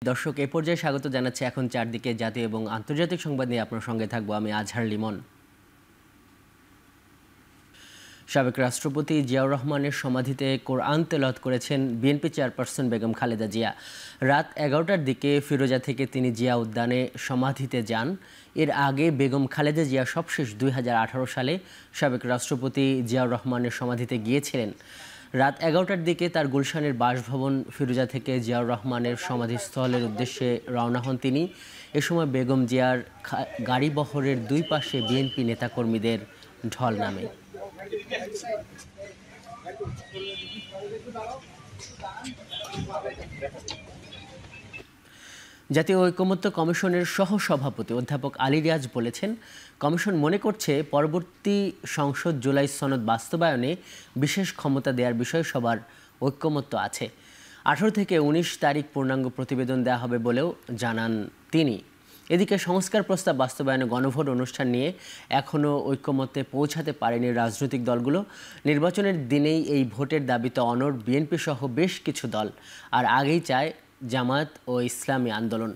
দর্শক, এ পর্যায়ে স্বাগত জানাচ্ছি এখন চারদিকে জাতীয় এবং আন্তর্জাতিক সংবাদ নিয়ে আপনার সঙ্গে থাকবো আমি আজহার লিমন। সাবেক রাষ্ট্রপতি জিয়াউর রহমানের সমাধিতে কোরআন তেলাওয়াত করেছেন বিএনপি চেয়ারপারসন বেগম খালেদা জিয়া। রাত 11টার দিকে ফিরোজা থেকে তিনি জিয়া উদ্যানে সমাধিতে যান। এর আগে বেগম খালেদা জিয়া সবশেষ 2018 সালে সাবেক রাষ্ট্রপতি জিয়াউর রহমানের সমাধিতে গিয়েছিলেন। রাত 11টার দিকে তার গুলশানের বাসভবন ফিরোজা থেকে জিয়াউর রহমানের সমাধিস্থলের উদ্দেশ্যে রওনা হন তিনি। এ সময় বেগম জিয়ার গাড়িবহরের দুই পাশে বিএনপি নেতাকর্মীদের ঢল নামে। জাতীয় ঐকমত্য কমিশনের সহসভাপতি অধ্যাপক আলী রিয়াজ বলেছেন, কমিশন মনে করছে পরবর্তী সংসদ জুলাই সনদ বাস্তবায়নে বিশেষ ক্ষমতা দেওয়ার বিষয়ে সবার ঐকমত্য আছে। 18 থেকে 19 তারিখ পূর্ণাঙ্গ প্রতিবেদন দেওয়া হবে বলেও জানান তিনি। এদিকে সংস্কার প্রস্তাব বাস্তবায়নে গণভোট অনুষ্ঠান নিয়ে এখনও ঐকমত্যে পৌঁছাতে পারেনি রাজনৈতিক দলগুলো। নির্বাচনের দিনেই এই ভোটের দাবিতে অনড় বিএনপি সহ বেশ কিছু দল, আর আগেই চায় জামায়াত ও ইসলামী আন্দোলন।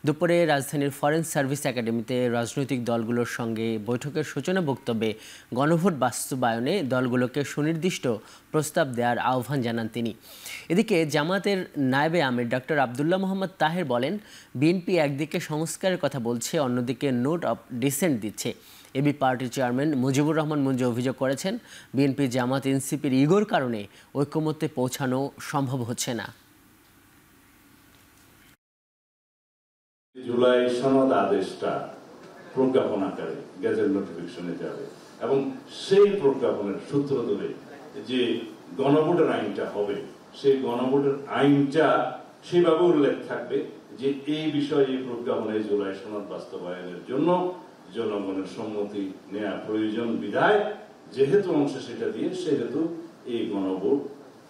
দুপুরে রাজধানীর ফরেন সার্ভিস একাডেমিতে রাজনৈতিক দলগুলোর সঙ্গে বৈঠকের সূচনা বক্তব্যে গণভোট বাস্তবায়নে দলগুলোকে সুনির্দিষ্ট প্রস্তাব দেওয়ার আহ্বান জানান তিনি। এদিকে জামায়াতের নায়েবে আমির ডক্টর আবদুল্লাহ মোহাম্মদ তাহের বলেন, বিএনপি একদিকে সংস্কারের কথা বলছে, অন্যদিকে নোট অফ ডিসেন্ট দিচ্ছে। এবি পার্টির চেয়ারম্যান মুজিবুর রহমান মঞ্জু অভিযোগ করেছেন, বিএনপি জামাত এনসিপির ইগোর কারণে ঐকমত্যে পৌঁছানো সম্ভব হচ্ছে না। জুলাই সনদ আদেশটা প্রজ্ঞাপন আকারে গেজেট নোটিফিকেশনে যাবে এবং সেই প্রজ্ঞাপনের সূত্র ধরে যে গণভোটের আইনটা হবে, সেই গণভোটের আইনটা সেভাবে উল্লেখ থাকবে যে এই বিষয়ে এই প্রজ্ঞাপনে জুলাই সনদ বাস্তবায়নের জন্য জনগণের সম্মতি নেওয়া প্রয়োজন বিধায় যেহেতু অংশ সেটা দিয়ে সেহেতু এই গণভোট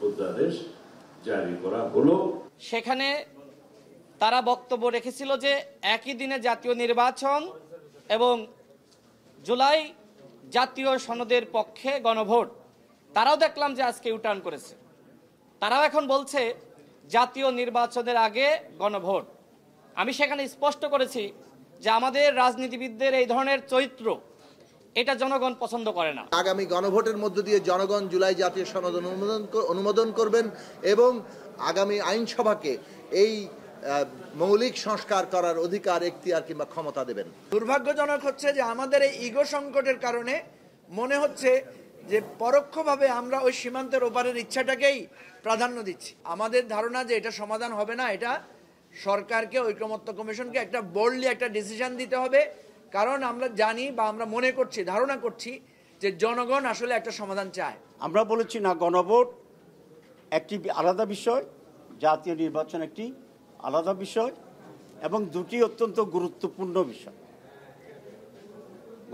অধ্যাদেশ জারি করা হলো। সেখানে তারা বক্তব্য রেখেছিল যে একই দিনে জাতীয় নির্বাচন এবং জুলাই জাতীয় সনদের পক্ষে গণভোট। তারাও দেখলাম যে আজকে ইউটার্ন করেছে। তারাও এখন বলছে জাতীয় নির্বাচনের আগে গণভোট। আমি সেখানে স্পষ্ট করেছি যে আমাদের রাজনীতিবিদদের এই ধরনের চরিত্র এটা জনগণ পছন্দ করে না। আগামী গণভোটের মধ্য দিয়ে জনগণ জুলাই জাতীয় সনদ অনুমোদন করবেন এবং আগামী আইনসভাকে এই মৌলিক সংস্কার করার অধিকার, এখতিয়ার কিংবা ক্ষমতা দেবেন। দুর্ভাগ্যজনক হচ্ছে যে আমাদের এই ইগো সংকটের কারণে মনে হচ্ছে যে পরোক্ষভাবে আমরা ওই সীমান্তের ওপারের ইচ্ছাটাকেই প্রাধান্য দিচ্ছি। আমাদের ধারণা যে এটা সমাধান হবে না, এটা সরকারকে, ঐকমত্য কমিশনকে একটা বোল্ডলি একটা ডিসিশন দিতে হবে। কারণ আমরা জানি বা আমরা মনে করছি, ধারণা করছি যে জনগণ আসলে একটা সমাধান চায়। আমরা বলেছি না, গণভোট একটি আলাদা বিষয়, জাতীয় নির্বাচন একটি আলাদা বিষয় এবং দুটি অত্যন্ত গুরুত্বপূর্ণ বিষয়।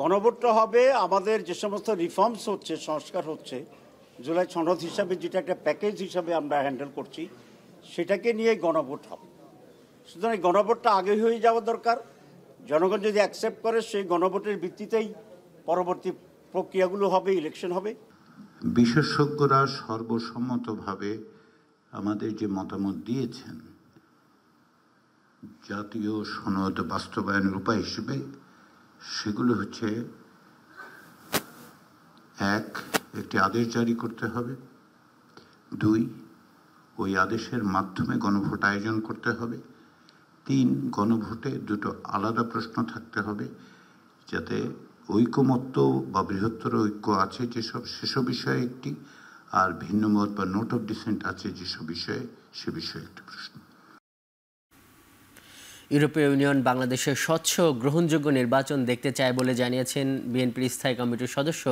গণভোটটা হবে আমাদের যে সমস্ত রিফর্মস হচ্ছে, সংস্কার হচ্ছে, জুলাই সনদ হিসাবে যেটা একটা প্যাকেজ হিসাবে আমরা হ্যান্ডেল করছি, সেটাকে নিয়ে গণভোট হবে। সুতরাং এই গণভোটটা আগে হয়ে যাওয়া দরকার। জনগণ যদি অ্যাকসেপ্ট করে সেই গণভোটের ভিত্তিতেই পরবর্তী প্রক্রিয়াগুলো হবে, ইলেকশন হবে। বিশেষজ্ঞরা সর্বসম্মতভাবে আমাদের যে মতামত দিয়েছেন জাতীয় সনদ বাস্তবায়নের উপায় হিসেবে, সেগুলো হচ্ছে: এক, একটি আদেশ জারি করতে হবে; দুই, ওই আদেশের মাধ্যমে গণভোট আয়োজন করতে হবে; তিন, গণভোটে দুটো আলাদা প্রশ্ন থাকতে হবে, যাতে ঐকমত্য বা বৃহত্তর ঐক্য আছে যেসব, সেসব বিষয়ে একটি, আর ভিন্নমত বা নোট অফ ডিসেন্ট আছে যেসব বিষয়ে, সে বিষয়ে একটি প্রশ্ন। ইউরোপীয় ইউনিয়ন বাংলাদেশের স্বচ্ছ গ্রহণযোগ্য নির্বাচন দেখতে চায় বলে জানিয়েছেন বিএনপির স্থায়ী কমিটির সদস্য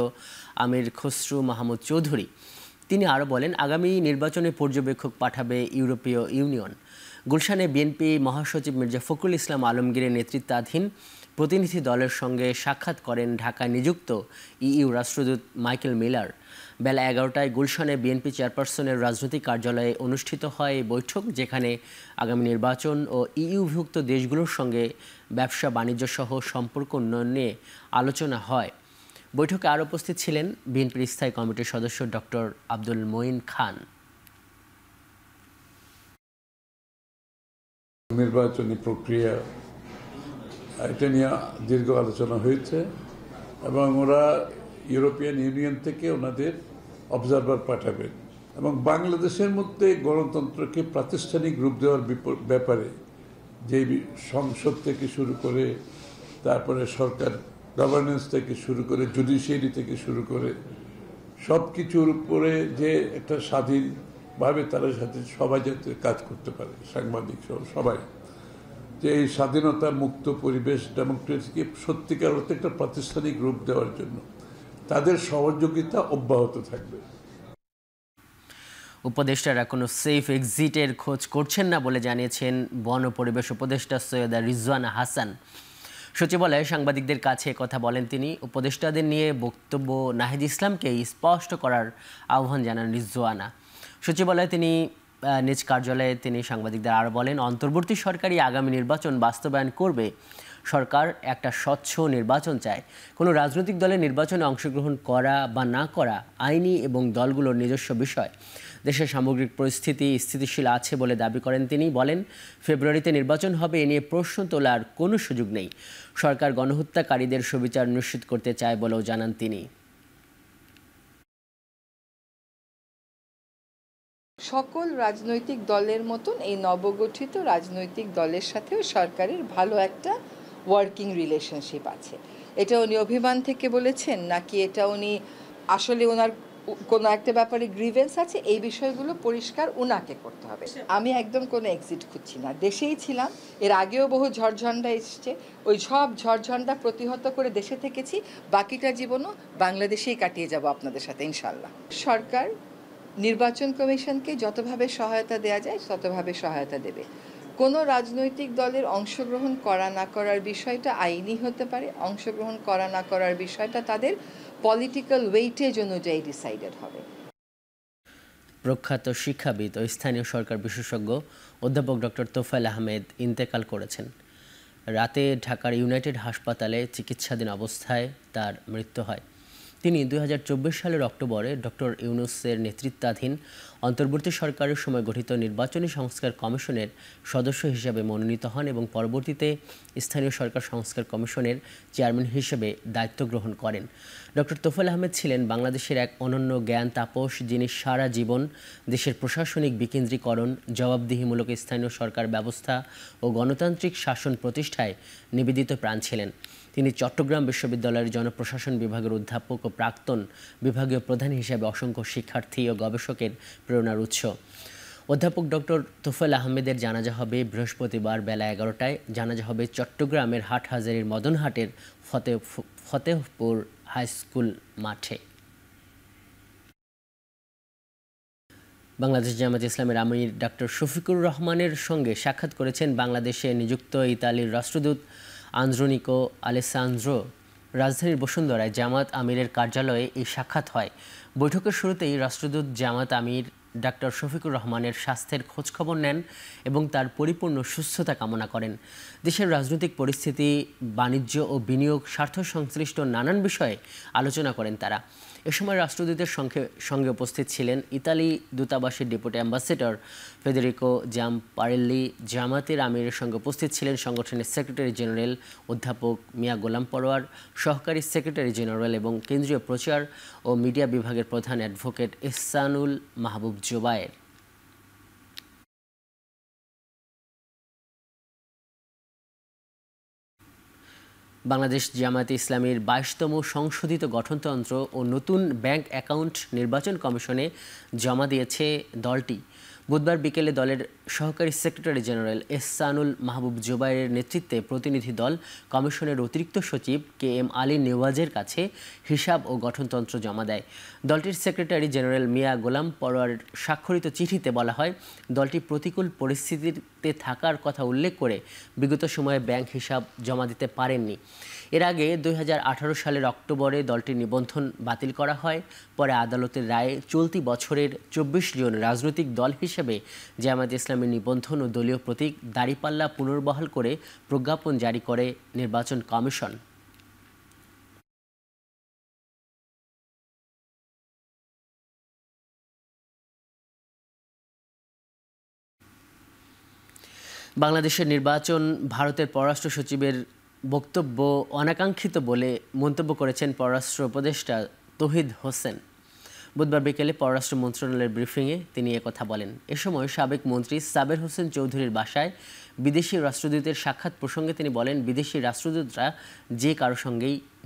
আমির খসরু মাহমুদ চৌধুরী। তিনি আরও বলেন, আগামী নির্বাচনে পর্যবেক্ষক পাঠাবে ইউরোপীয় ইউনিয়ন। গুলশানে বিএনপি মহাসচিব মির্জা ফখরুল ইসলাম আলমগীরের নেতৃত্বাধীন প্রতিনিধি দলের সঙ্গে সাক্ষাৎ করেন ঢাকায় নিযুক্ত ইইউ রাষ্ট্রদূত মাইকেল মিলার। বেলা 11টায় গুলশানে বিএনপি চেয়ারপারসনের রাজনৈতিক কার্যালয়ে অনুষ্ঠিত হয় এই বৈঠক, যেখানে আগামী নির্বাচন ও ইইউভুক্ত দেশগুলোর সঙ্গে ব্যবসা বাণিজ্য সহ সম্পর্ক উন্নয়ন নিয়ে আলোচনা হয়। বৈঠকে আরও উপস্থিত ছিলেন বিএনপির স্থায়ী কমিটির সদস্য ডক্টর আব্দুল মঈন খান। নির্বাচনী প্রক্রিয়া এটা নিয়ে দীর্ঘ আলোচনা হয়েছে এবং ওরা ইউরোপিয়ান ইউনিয়ন থেকে ওনাদের অবজারভার পাঠাবেন এবং বাংলাদেশের মধ্যে গণতন্ত্রকে প্রাতিষ্ঠানিক রূপ দেওয়ার ব্যাপারে যে সংসদ থেকে শুরু করে তারপরে সরকার গভর্নেন্স থেকে শুরু করে জুডিশিয়ারি থেকে শুরু করে সব কিছুর উপরে যে একটা স্বাধীনভাবে তারা সাথে সবাই যাতে কাজ করতে পারে, সাংবাদিক সহ সবাই, যে এই স্বাধীনতা মুক্ত পরিবেশ ডেমোক্রেসিকে সত্যিকার অর্থে একটা প্রাতিষ্ঠানিক রূপ দেওয়ার জন্য তাদের সহযোগিতা অব্যাহত থাকবে। উপদেষ্টারা কোনো সেফ এক্সিটের খোঁজ করছেন না বলে জানিয়েছেন বন ও পরিবেশ উপদেষ্টা সৈয়দা রিজওয়ানা হাসান। সচিবালয়ে সাংবাদিকদের কাছে কথা বলেন তিনি। উপদেষ্টাদের নিয়ে বক্তব্য নাহিদ ইসলামকে স্পষ্ট করার আহ্বান জানান রিজওয়ানা। সচিবালয়ে নিজ কার্যালয়ে তিনি সাংবাদিকদের আরও বলেন, অন্তর্বর্তী সরকারই আগামী নির্বাচন বাস্তবায়ন করবে। সরকার একটা স্বচ্ছ নির্বাচন চায়। কোনো রাজনৈতিক দলের নির্বাচনে অংশগ্রহণ করা বা না করা আইনি এবং দলগুলোর নিজস্ব বিষয়। দেশের সামগ্রিক পরিস্থিতি স্থিতিশীল আছে বলে দাবি করেন তিনি। বলেন, ফেব্রুয়ারিতে নির্বাচন হবে এ নিয়ে প্রশ্ন তোলার কোনো সুযোগ নেই। সরকার গণহত্যাকারীদের সুবিচার নিশ্চিত করতে চায় বলেও জানান তিনি। সকল রাজনৈতিক দলের মতন এই নবগঠিত রাজনৈতিক দলের সাথেও সরকারের ভালো একটা ওয়ার্কিং রিলেশনশিপ আছে। এটা উনি অভিমান থেকে বলেছেন নাকি এটা উনি আসলে ওনার কোনো একটা ব্যাপারে গ্রিভেন্স আছে, এই বিষয়গুলো পরিষ্কার উনাকে করতে হবে। আমি একদম কোনো এক্সিট খুঁজছি না, দেশেই ছিলাম। এর আগেও বহু ঝড়ঝণ্ডা এসছে, ওই সব ঝড়ঝণ্ডা প্রতিহত করে দেশে থেকেছি। বাকিটা জীবনও বাংলাদেশেই কাটিয়ে যাব আপনাদের সাথে ইনশাল্লাহ। সরকার নির্বাচন কমিশনকে যতভাবে সহায়তা দেওয়া যায় ততভাবে সহায়তা দেবে। কোনো রাজনৈতিক দলের অংশগ্রহণ করা না করার বিষয়টা আইনি হতে পারে, অংশগ্রহণ করা না করার বিষয়টা তাদের পলিটিক্যাল ওয়েটেজ অনুযায়ী ডিসাইডেড হবে। প্রখ্যাত শিক্ষাবিদ ও স্থানীয় সরকার বিশেষজ্ঞ অধ্যাপক ডক্টর তোফায়েল আহমেদ ইন্তেকাল করেছেন। রাতে ঢাকার ইউনাইটেড হাসপাতালে চিকিৎসাধীন অবস্থায় তার মৃত্যু হয়। তিনি 2024 সালের অক্টোবরে ডক্টর ইউনূসের নেতৃত্বাধীন অন্তর্বর্তী সরকারের সময় গঠিত নির্বাচনী সংস্কার কমিশনের সদস্য হিসেবে মনোনীত হন এবং পরবর্তীতে স্থানীয় সরকার সংস্কার কমিশনের চেয়ারম্যান হিসেবে দায়িত্ব গ্রহণ করেন। ডক্টর তোফায়েল আহমেদ ছিলেন বাংলাদেশের এক অনন্য জ্ঞান তাপস, যিনি সারা জীবন দেশের প্রশাসনিক বিকেন্দ্রীকরণ, জবাবদিহিমূলক স্থানীয় সরকার ব্যবস্থা ও গণতান্ত্রিক শাসন প্রতিষ্ঠায় নিবেদিত প্রাণ ছিলেন। তিনি চট্টগ্রাম বিশ্ববিদ্যালয়ের জনপ্রশাসন বিভাগের অধ্যাপক ও প্রাক্তন বিভাগীয় প্রধান হিসেবে অসংখ্য শিক্ষার্থী ও গবেষকের প্রেরণার উৎস। অধ্যাপক ডক্টর তোফায়েল আহমেদের জানাজা হবে বৃহস্পতিবার বেলা 11টায়। জানাজা হবে চট্টগ্রামের হাটহাজারীর মদনহাটের ফতেহপুর হাই স্কুল মাঠে। বাংলাদেশ জামায়াত ইসলামের আমির ডক্টর শফিকুর রহমানের সঙ্গে সাক্ষাৎ করেছেন বাংলাদেশে নিযুক্ত ইতালির রাষ্ট্রদূত আন্দ্রোনিকো আলেসান্দ্রো। রাজধানীর বসুন্ধরায় জামায়াত আমিরের কার্যালয়ে এই সাক্ষাৎ হয়। বৈঠকের শুরুতেই রাষ্ট্রদূত জামায়াত আমির ডক্টর শফিকুর রহমানের স্বাস্থ্যের খোঁজখবর নেন এবং তার পরিপূর্ণ সুস্থতা কামনা করেন। দেশের রাজনৈতিক পরিস্থিতি, বাণিজ্য ও বিনিয়োগ, স্বার্থ সংশ্লিষ্ট নানান বিষয়ে আলোচনা করেন তারা। এ সময় রাষ্ট্রদূতের সঙ্গে উপস্থিত ছিলেন ইতালি দূতাবাসের ডেপুটি অ্যাম্বাসেডর ফেদেরিকো জাম্পারেল্লি। জামায়াতের আমিরের সঙ্গে উপস্থিত ছিলেন সংগঠনের সেক্রেটারি জেনারেল অধ্যাপক মিয়া গোলাম পরোয়ার, সহকারী সেক্রেটারি জেনারেল এবং কেন্দ্রীয় প্রচার ও মিডিয়া বিভাগের প্রধান অ্যাডভোকেট ইহসানুল মাহবুব জোবায়ের। বাংলাদেশ জামায়াতে ইসলামীর 22তম সংশোধিত গঠনতন্ত্র ও নতুন ব্যাংক অ্যাকাউন্ট নির্বাচন কমিশনে জমা দিয়েছে দলটি। বুধবার বিকেলে দলের সহকারী সেক্রেটারি জেনারেল ইহসানুল মাহবুব জোবায়ের নেতৃত্বে প্রতিনিধি দল কমিশনের অতিরিক্ত সচিব KM আলী নেওয়াজের কাছে হিসাব ও গঠনতন্ত্র জমা দেয়। দলটির সেক্রেটারি জেনারেল মিয়া গোলাম পরোয়ার স্বাক্ষরিত চিঠিতে বলা হয়, দলটি প্রতিকূল পরিস্থিতিতে থাকার কথা উল্লেখ করে বিগত সময়ে ব্যাংক হিসাব জমা দিতে পারেননি। এর আগে 2018 সালের অক্টোবরে দলটির নিবন্ধন বাতিল করা হয়। পরে আদালতের রায়ে চলতি বছরের 24 জন রাজনৈতিক দল হিসেবে জামায়াত ইসলামের নিবন্ধন ও দলীয় প্রতীক দাঁড়িপাল্লা পুনর্বহাল করে প্রজ্ঞাপন জারি করে নির্বাচন কমিশন। বাংলাদেশের নির্বাচন ভারতের পররাষ্ট্র সচিবের বক্তব্য অনাকাঙ্ক্ষিত বলে মন্তব্য করেছেন পররাষ্ট্র উপদেষ্টা তৌহিদ হোসেন। বুধবার বিকেলে পররাষ্ট্র মন্ত্রণালয়ের ব্রিফিংয়ে তিনি একথা বলেন। এ সময় সাবেক মন্ত্রী সাবের হোসেন চৌধুরীর বাসায় বিদেশি রাষ্ট্রদূতের সাক্ষাৎ প্রসঙ্গে তিনি বলেন, বিদেশি রাষ্ট্রদূতরা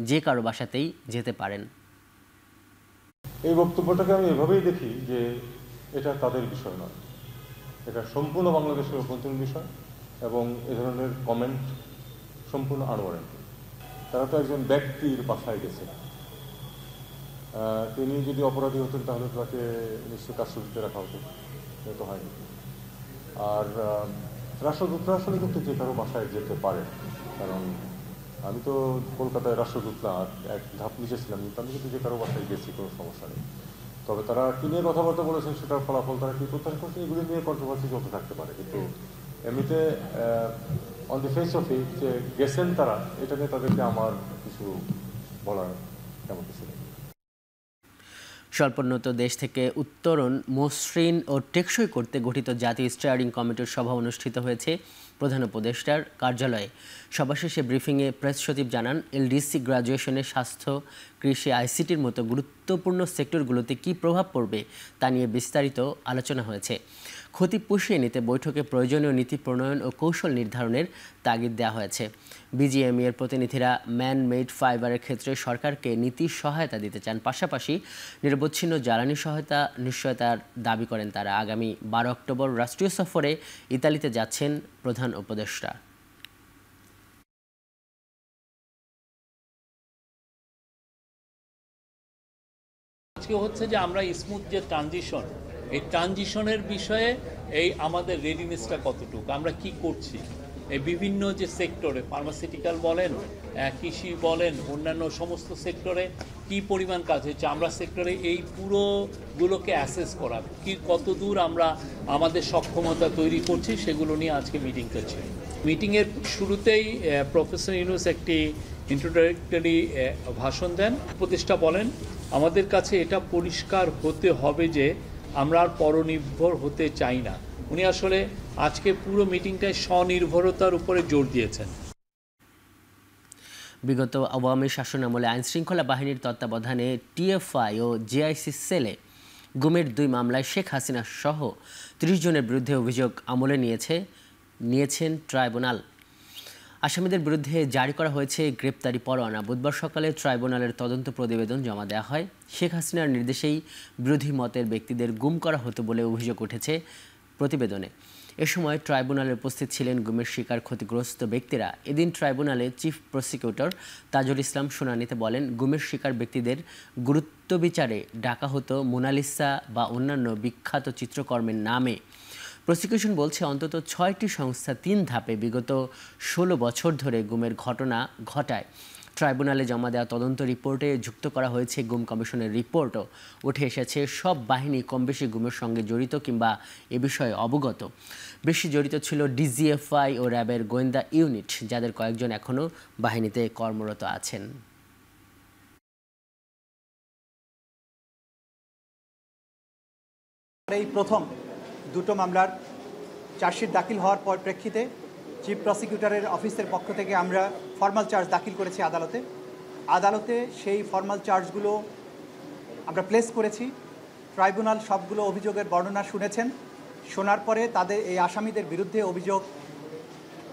যে কারো বাসাতেই যেতে পারেন। এই বক্তব্যটাকে আমি এভাবেই দেখি যে এটা তাদের বিষয় নয়, এটা সম্পূর্ণ বাংলাদেশের অভ্যন্তরীণ বিষয় এবং এ ধরনের কমেন্ট সম্পূর্ণ আনওয়ারেন্টেড। তারা তো একজন ব্যক্তির বাসায় গেছে, তিনি যদি অপরাধী হতেন তাহলে তাকে নিশ্চয়ই কাস্টডিতে রাখা হতো, তো হয়নি। আর রাষ্ট্রদূতরা আসলে কিন্তু যে কারো বাসায় যেতে পারে, কারণ আমি তো কলকাতায় রাষ্ট্রদূত না, এক ধাপ নিচে ছিলাম, কিন্তু আমি কিন্তু যে কারো বাসায় গেছি, কোনো সমস্যা নেই। তবে তারা কি নিয়ে কথাবার্তা বলেছেন সেটার ফলাফল তারা কি প্রত্যাশা করছে, এগুলি নিয়ে কন্ট্রোভার্সি চলতে থাকতে পারে, কিন্তু এমনিতে on the face of it যে গেছেন তারা, এটা নিয়ে তাদেরকে আমার কিছু বলার তেমন কিছু নেই। স্বল্পোন্নত দেশ থেকে উত্তরণ মসৃণ ও টেকসই করতে গঠিত জাতীয় স্টিয়ারিং কমিটির সভা অনুষ্ঠিত হয়েছে প্রধান উপদেষ্টার কার্যালয়ে। সভা শেষে ব্রিফিংয়ে প্রেস সচিব জানান, এলডিসি গ্র্যাজুয়েশনে স্বাস্থ্য, কৃষি, আইসিটির মতো গুরুত্বপূর্ণ সেক্টরগুলোতে কী প্রভাব পড়বে তা নিয়ে বিস্তারিত আলোচনা হয়েছে। ক্ষতি পুষিয়ে নিতে বৈঠকে প্রয়োজনীয় নীতি প্রণয়ন ও কৌশল নির্ধারণের তাগিদ দেওয়া হয়েছে। বিজিএমইএর প্রতিনিধিরা ম্যান মেড ফাইবারের ক্ষেত্রে সরকারকে নীতি সহায়তা দিতে চান, পাশাপাশি নিরবচ্ছিন্ন জ্বালানি সহায়তা নিশ্চয়তার দাবি করেন তারা। আগামী 12 অক্টোবর রাষ্ট্রীয় সফরে ইতালিতে যাচ্ছেন প্রধান উপদেষ্টা। আজকে হচ্ছে যে আমরা স্মুথ যে ট্রানজিশন, এই ট্রানজিশনের বিষয়ে এই আমাদের রেডিনেসটা কতটুকু, আমরা কি করছি এই বিভিন্ন যে সেক্টরে, ফার্মাসিউটিক্যাল বলেন, কৃষি বলেন, অন্যান্য সমস্ত সেক্টরে কি পরিমাণ কাজ হচ্ছে, আমরা সেক্টরে এই পুরোগুলোকে অ্যাসেস করা, কি কতদূর আমরা আমাদের সক্ষমতা তৈরি করছি, সেগুলো নিয়ে আজকে মিটিং করছি। মিটিংয়ের শুরুতেই প্রফেসর ইউনূস একটি ইন্ট্রোডাক্টরি ভাষণ দেন। উপদেষ্টা বলেন, আমাদের কাছে এটা পরিষ্কার হতে হবে যে আমরা আর পরনির্ভর হতে চাই না। উনি আসলে আজকে পুরো মিটিংটায় স্বনির্ভরতার উপরে জোর দিয়েছেন। বিগত আওয়ামী শাসনামলে আইনশৃঙ্খলা বাহিনীর তত্ত্বাবধানে টিএফআই ও জেআইসি সেলে গুমের 2 মামলায় শেখ হাসিনা সহ 30 জনের বিরুদ্ধে অভিযোগ আমলে নিয়েছেন ট্রাইব্যুনাল। আসামিদের বিরুদ্ধে জারি করা হয়েছে গ্রেপ্তারি পরোয়ানা। বুধবার সকালে ট্রাইব্যুনালের তদন্ত প্রতিবেদন জমা দেওয়া হয়। শেখ হাসিনার নির্দেশেই বিরোধী মতের ব্যক্তিদের গুম করা হতো বলে অভিযোগ উঠেছে প্রতিবেদনে। এ সময় ট্রাইব্যুনালে উপস্থিত ছিলেন গুমের শিকার ক্ষতিগ্রস্ত ব্যক্তিরা। এদিন ট্রাইব্যুনালে চিফ প্রসিকিউটর তাজুল ইসলাম শুনানিতে বলেন, গুমের শিকার ব্যক্তিদের গুরুত্ব বিচারে ডাকা হতো মোনালিসা বা অন্যান্য বিখ্যাত চিত্রকর্মের নামে। প্রসিকিউশন বলছে, অন্তত 6টি সংস্থা 3 ধাপে বিগত 16 বছর ধরে গুমের ঘটনা ঘটায়। ট্রাইব্যুনালে জমা দেওয়া তদন্ত রিপোর্টে যুক্ত করা হয়েছে গুম কমিশনের রিপোর্টও। উঠে এসেছে সব বাহিনী কম বেশি গুমের সঙ্গে জড়িত কিংবা এ বিষয়ে অবগত। বেশি জড়িত ছিল ডিজিএফআই ও র্যাবের গোয়েন্দা ইউনিট, যাদের কয়েকজন এখনও বাহিনীতে কর্মরত আছেন। এই প্রথম 2টো মামলার চার্জশিট দাখিল হওয়ার পর প্রেক্ষিতে চিফ প্রসিকিউটরের অফিসের পক্ষ থেকে আমরা ফর্মাল চার্জ দাখিল করেছি আদালতে সেই ফর্মাল চার্জগুলো আমরা প্লেস করেছি। ট্রাইব্যুনাল সবগুলো অভিযোগের বর্ণনা শুনেছেন। শোনার পরে তাদের এই আসামিদের বিরুদ্ধে অভিযোগ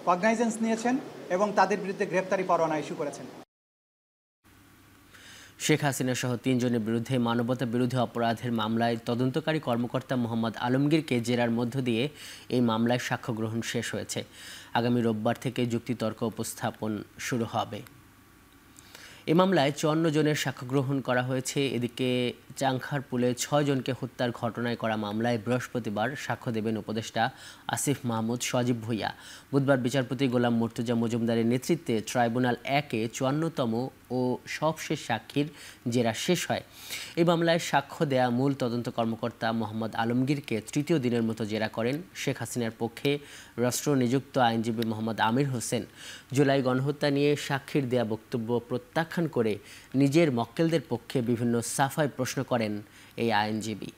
কগনাইজেন্স নিয়েছেন এবং তাদের বিরুদ্ধে গ্রেপ্তারি পরোয়ানা ইস্যু করেছেন। শেখ হাসিনা সহ 3 জনের বিরুদ্ধে মানবতা বিরোধী অপরাধের মামলায় তদন্তকারী কর্মকর্তা মোহাম্মদ আলমগীরকে জেরার মধ্য দিয়ে এই মামলায় সাক্ষ্য গ্রহণ শেষ হয়েছে। আগামী রোববার থেকে যুক্তিতর্ক উপস্থাপন শুরু হবে। এই মামলায় 54 জনের সাক্ষ্য গ্রহণ করা হয়েছে। এদিকে চাংখারপুলে 6 জনকে হত্যার ঘটনায় করা মামলায় বৃহস্পতিবার সাক্ষ্য দেবেন উপদেষ্টা আসিফ মাহমুদ সজীব ভুঁইয়া। বুধবার বিচারপতি গোলাম মুর্তজা মজুমদারের নেতৃত্বে ট্রাইব্যুনাল 1-এ 54তম ও সবশেষ সাক্ষীর জেরা শেষ হয়। এই মামলায় সাক্ষ্য দেয়া মূল তদন্ত কর্মকর্তা মোহাম্মদ আলমগীরকে 3য় দিনের মতো জেরা করেন শেখ হাসিনার পক্ষে রাষ্ট্র নিযুক্ত আইনজীবী মোহাম্মদ আমির হোসেন। জুলাই গণহত্যা নিয়ে সাক্ষীর দেয়া বক্তব্য প্রত্যাখ্যান করে নিজের মক্কেলদের পক্ষে বিভিন্ন সাফাই প্রশ্ন করেন এই আইনজীবী।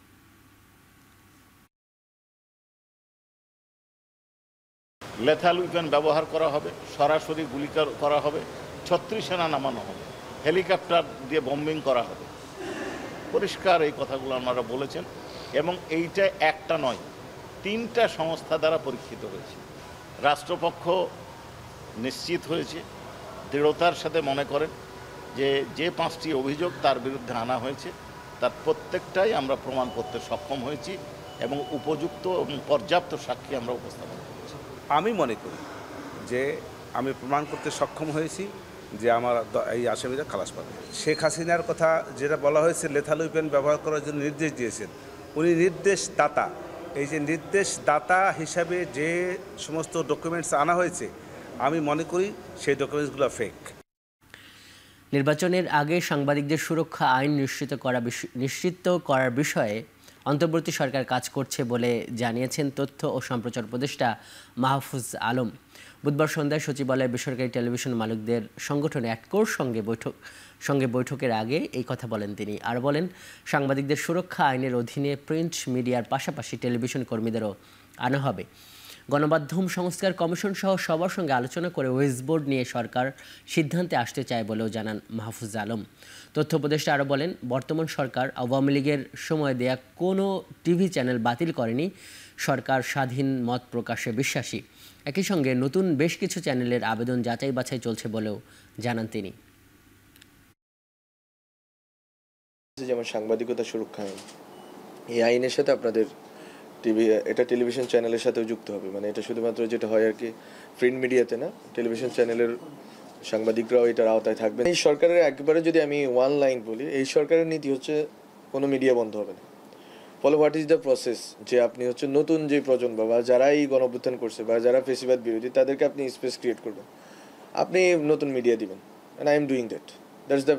লেথাল উইপেন ব্যবহার করা হবে, সরাসরি গুলি করা হবে, 36 সেনা নামানো হবে, হেলিকপ্টার দিয়ে বম্বিং করা হবে। পরিষ্কার এই কথাগুলো আপনারা বলেছেন এবং এইটা একটা নয়, 3টা সংস্থা দ্বারা পরীক্ষিত হয়েছে। রাষ্ট্রপক্ষ নিশ্চিত হয়েছে, দৃঢ়তার সাথে মনে করেন যে 5টি অভিযোগ তার বিরুদ্ধে আনা হয়েছে তার প্রত্যেকটাই আমরা প্রমাণ করতে সক্ষম হয়েছি এবং উপযুক্ত এবং পর্যাপ্ত সাক্ষী আমরা উপস্থাপন করেছি। আমি মনে করি যে আমি প্রমাণ করতে সক্ষম হয়েছি যে আমার এই আসামিরা খালাস পাবে। শেখ হাসিনার কথা যেটা বলা হয়েছে লেথাল উইপেন ব্যবহার করার জন্য নির্দেশ দিয়েছেন, উনি নির্দেশদাতা। এই যে নির্দেশদাতা হিসাবে যে সমস্ত ডকুমেন্টস আনা হয়েছে আমি মনে করি সেই ডকুমেন্টসগুলো ফেক। নির্বাচনের আগে সাংবাদিকদের সুরক্ষা আইন নিশ্চিত করার বিষয়ে অন্তর্বর্তী সরকার কাজ করছে বলে জানিয়েছেন তথ্য ও সম্প্রচার উপদেষ্টা মাহফুজ আলম। বুধবার সন্ধ্যায় সচিবালয়ে বেসরকারি টেলিভিশন মালিকদের সংগঠন অ্যাটকোর সঙ্গে বৈঠকের আগে এই কথা বলেন তিনি। আর বলেন, সাংবাদিকদের সুরক্ষা আইনের অধীনে প্রিন্ট মিডিয়ার পাশাপাশি টেলিভিশন কর্মীদেরও আনা হবে। গণমাধ্যম সংস্কার কমিশন সহ সবার সঙ্গে আলোচনা করে ওয়েজবোর্ড নিয়ে সরকার সিদ্ধান্তে আসতে চায় বলেও জানান মাহফুজ আলম। তথ্য উপদেষ্টা আরও বলেন, বর্তমান সরকার আওয়ামী লীগের সময় দেয়া কোনো টিভি চ্যানেল বাতিল করেনি। সরকার স্বাধীন মত প্রকাশে বিশ্বাসী। একই সঙ্গে নতুন বেশ কিছু চ্যানেলের আবেদন যাচাই বাছাই চলছে বলেও জানান তিনি। যেমন সাংবাদিকতা সুরক্ষা আইন, এই আইনের সাথে আপনাদের এটা টেলিভিশন চ্যানেলের সাথেও যুক্ত হবে। মানে এটা শুধুমাত্র যেটা হয় আর কি প্রিন্ট মিডিয়াতে না, টেলিভিশন চ্যানেলের সাংবাদিকরাও এটার আওতায় থাকবে। এই সরকারের একবারে যদি আমি ওয়ান লাইন বলি, এই সরকারের নীতি হচ্ছে কোনো মিডিয়া বন্ধ হবে না। ফলে হোয়াট ইজ দ্য প্রসেস, যে আপনি হচ্ছে নতুন যে প্রজন্ম বা যারা এই গণঅভ্যুত্থান করছে বা যারা ফেসিবাদ বিরোধী তাদেরকে আপনি স্পেস ক্রিয়েট করবেন, আপনি নতুন মিডিয়া দিবেন। And I am doing that, that's the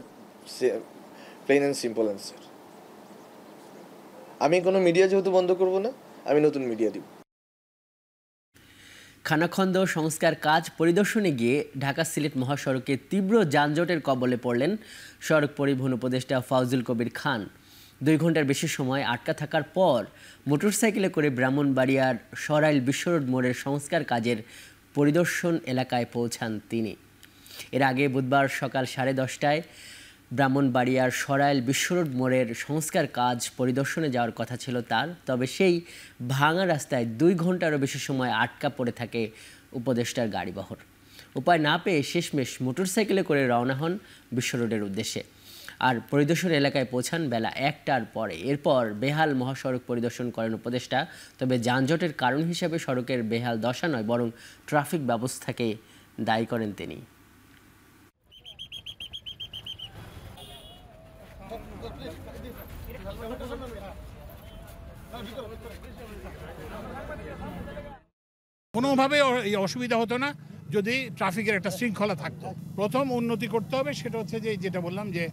plain and simple answer. আমি কোনো মিডিয়া যেহেতু বন্ধ করব না, আমি নতুন মিডিয়া দিব। খানাখন্দ সংস্কার কাজ পরিদর্শনে গিয়ে ঢাকা সিলেট মহাসড়কে তীব্র যানজটের কবলে পড়লেন সড়ক পরিবহন উপদেষ্টা ফাউজুল কবির খান। 2 ঘন্টার বেশি সময় আটকা থাকার পর মোটরসাইকেলে করে ব্রাহ্মণবাড়িয়ার সরাইল বিশ্বরোড মোড়ের সংস্কার কাজের পরিদর্শন এলাকায় পৌঁছান তিনি। এর আগে বুধবার সকাল 10:30টায় ব্রাহ্মণবাড়িয়ার সরাইল বিশ্বরোড মোড়ের সংস্কার কাজ পরিদর্শনে যাওয়ার কথা ছিল তার। তবে সেই ভাঙা রাস্তায় 2 ঘন্টারও বেশি সময় আটকা পড়ে থাকে উপদেষ্টার গাড়িবহর। উপায় না পেয়ে শেষমেশ মোটরসাইকেলে করে রওনা হন বিশ্বরোডের উদ্দেশ্যে। আর পরিদর্শন এলাকায় পৌঁছান বেলা 1টার পরে। এরপর বেহাল মহাসড়ক পরিদর্শন করেন উপদেষ্টা। তবে যানজটের কারণ হিসেবে সড়কের বেহাল দশা নয়, বরং ট্রাফিক ব্যবস্থাকে দায়ী করেন তিনি। কোনোভাবে এই অসুবিধা হতো না যদি ট্রাফিকের একটা শৃঙ্খলা থাকতো। প্রথম উন্নতি করতে হবে সেটা হচ্ছে যে যেটা বললাম যে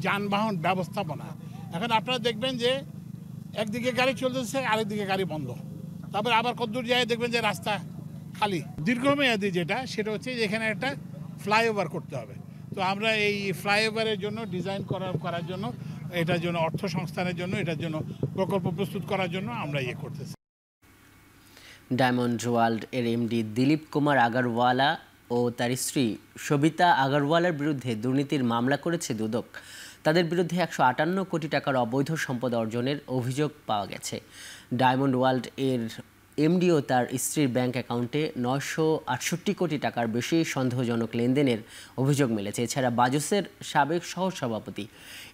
যানবাহন ব্যবস্থাপনা। এখন আপনারা দেখবেন যে একদিকে গাড়ি চলতেছে, আরেকদিকে গাড়ি বন্ধ, তারপরে আবার কতদূর যায় দেখবেন যে রাস্তা খালি। দীর্ঘমেয়াদী যেটা সেটা হচ্ছে যে এখানে একটা ফ্লাইওভার করতে হবে। তো আমরা এই ফ্লাইওভারের জন্য ডিজাইন করার জন্য, এটার জন্য অর্থ সংস্থানের জন্য, এটার জন্য প্রকল্প প্রস্তুত করার জন্য আমরা করতেছি। ডায়মন্ড ওয়ার্ল্ড এর এমডি দিলীপ কুমার আগরওয়ালা ও তার স্ত্রী সবিতা আগরওয়ালার বিরুদ্ধে দুর্নীতির মামলা করেছে দুদক। তাদের বিরুদ্ধে 158 কোটি টাকার অবৈধ সম্পদ অর্জনের অভিযোগ পাওয়া গেছে। ডায়মন্ড ওয়ার্ল্ড এর এমডি ও তার স্ত্রীর ব্যাংক অ্যাকাউন্টে 968 কোটি টাকার বেশি সন্দেহজনক লেনদেনের অভিযোগ মিলেছে। এছাড়া বাজুসের সাবেক সহসভাপতি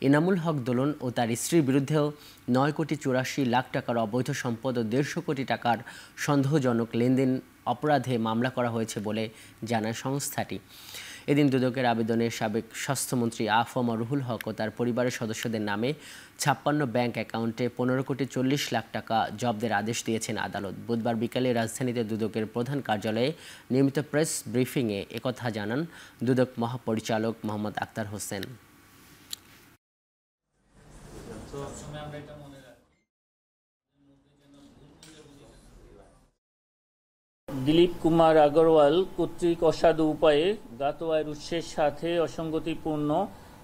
এনামুল হক দোলন ও তার স্ত্রীর বিরুদ্ধেও 9 কোটি 84 লাখ টাকার অবৈধ সম্পদ ও 150 কোটি টাকার সন্দেহজনক লেনদেন অপরাধে মামলা করা হয়েছে বলে জানায় সংস্থাটি। এদিন দুদকের আবেদনে সাবেক স্বাস্থ্যমন্ত্রী আ.ফ.ম. রুহুল হক ও তার পরিবারের সদস্যদের নামে 56 ব্যাংক অ্যাকাউন্টে 15 কোটি 40 লাখ টাকা জব্দের আদেশ দিয়েছেন আদালত। বুধবার বিকালে রাজধানীতে দুদকের প্রধান কার্যালয়ে নিয়মিত প্রেস ব্রিফিংয়ে একথা জানান দুদক মহাপরিচালক মোহাম্মদ আক্তার হোসেন। দিলীপ কুমার আগরওয়াল কর্তৃক অসাধু উপায়ে জ্ঞাত আয়ের উৎসের সাথে অসঙ্গতিপূর্ণ